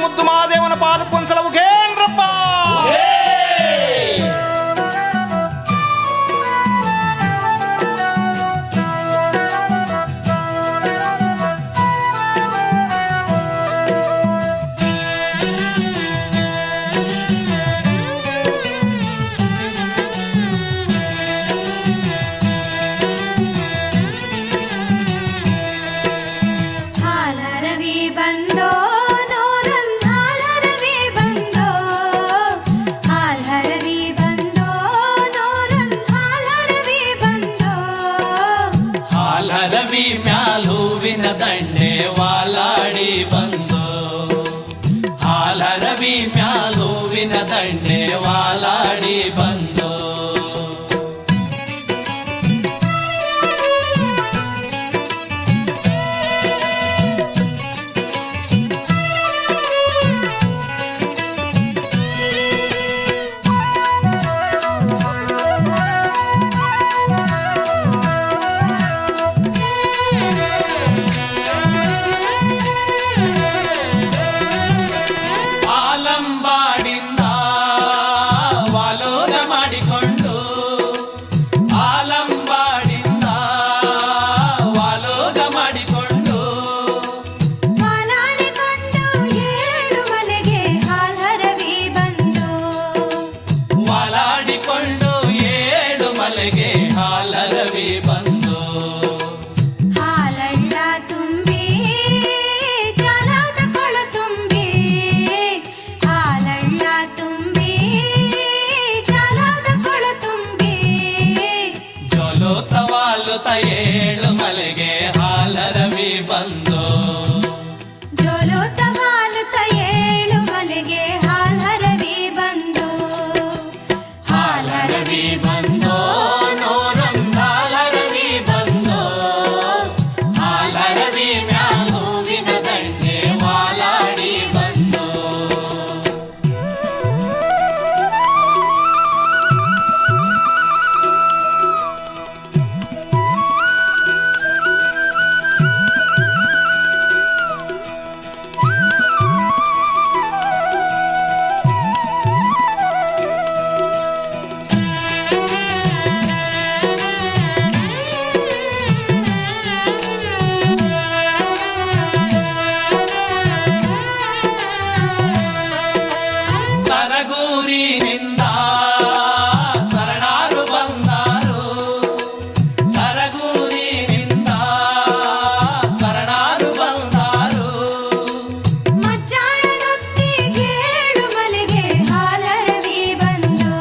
ಮುದ್ದು ಮಹಾದೇವನ ಪಾದಕ್ಕೊಂದ್ಸಲ ಉಗೇನ್ರಪ್ಪ. ಹರವಿ ಮ್ಯಾಲುವಿನ ದಂಡೆ ವಾಲಾಡಿ ಬಂದು, ಹಾಲರವಿ ಮ್ಯಾಲುವಿನ ದಂಡೆ ವಾಲಾಡಿ ಬಂದು. ಹಾಲರವಿ ಬಂದು ಹಾಲಳ್ಳ ತುಂಬಿ ಜಲದ ಕೊಳ ತುಂಬಿ, ಹಾಲಳ್ಳ ತುಂಬಿ ಜಲದ ಕೊಳ ತುಂಬಿ, ಜೊಲುತ ವಾಲುತ ಏಳು ಮಲೆಗೆ ಹಾಲರವಿ ಬಂದು, ಜೊಲುತ ವಾಲುತ ಏಳು ಮಲೆಗೆ ಹಾಲರವಿ ಬಂದು. ಹಾಲರವಿ ಬಂದು ಸರಗೂರಿನಿಂದ ಶರಣಾರು ಬಂದಾರು, ಸರಗೂರಿನಿಂದ ಶರಣಾರು ಬಂದಾರು. ಮಜ್ಜಾಣದೊತ್ತಿಗೇಳು ಮಲೆಗೆ ಹಾಲರವಿ ಬಂದು,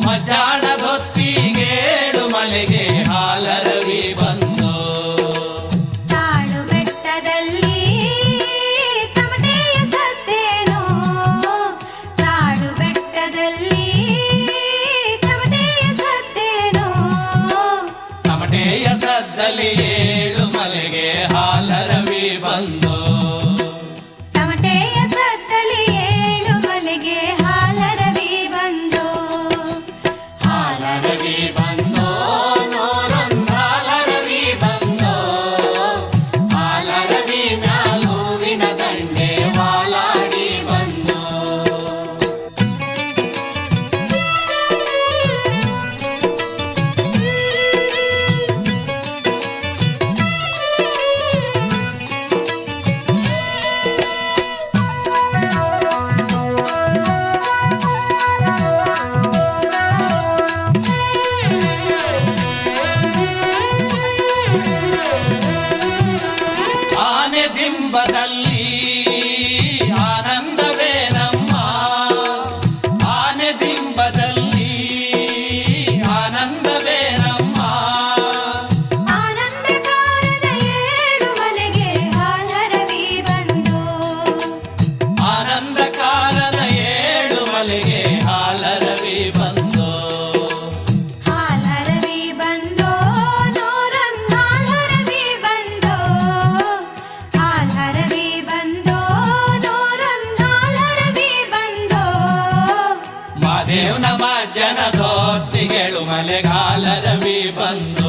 ಮಜ್ಜಾಣದೊತ್ತಿಗೇಳು ಮಲೆಗೆ ಹಾಲರವಿ ಬಂದು. ತಾಳು ಬೆಟ್ಟದಲ್ಲಿ ತಮಟೆಯ ಸತ್ತೇನೋ, ತಾಳು ಬೆಟ್ಟದಲ್ಲಿ ತಮಟೆಯ ಸತ್ತೇನೋ, ತಮಟೆಯ ಸದ್ದಲ್ಲಿ ಏಳು ಮಲೆಗೆ ಹಾಲರವಿ ಬಂದು, ತಮಟೆಯ ಸತ್ತಲ್ಲಿ ಏಳು ಮಲೆಗೆ ಹಾಲರವಿ ಬಂದು. ಹಾಲರವಿ ಬಂದು ನೂರೊಂದು ಹಾಲರವಿ ಬಂದು, ಹಾಲರವಿ ಮ್ಯಾಲುವಿನ ದಂಡೆ ವಾಲಾಡಿ ಬಂದು. ಆನೆ ದಿಂಬದಲ್ಲಿ ಆನಂದವೇ ನಮ್ಮ, ಆನೆ ದಿಂಬದಲ್ಲಿ ಆನಂದವೇ ನಮ್ಮ. ಆನಂದಕಾರನ ಏಳು ಮಲೆಗೆ ಹಾಲರವಿ ಬಂದು, ಆನಂದಕಾರನ ಏಳು ಮಲೆಗೆ ಹಾಲರವಿ ಬಂದು. ಹಾಲರವಿ ಬಂದು ನೂರೊಂದು ಹಾಲರವಿ ಬಂದು, ಹಾಲರವಿ ಬಂದು ನೂರೊಂದು ಹಾಲರವಿ ಬಂದು. ಮಾದೇವನ ಜನ ದೋತ್ತಿಗೆಳು ಮಲೆಗೆ ಹಾಲರವಿ ಬಂದು,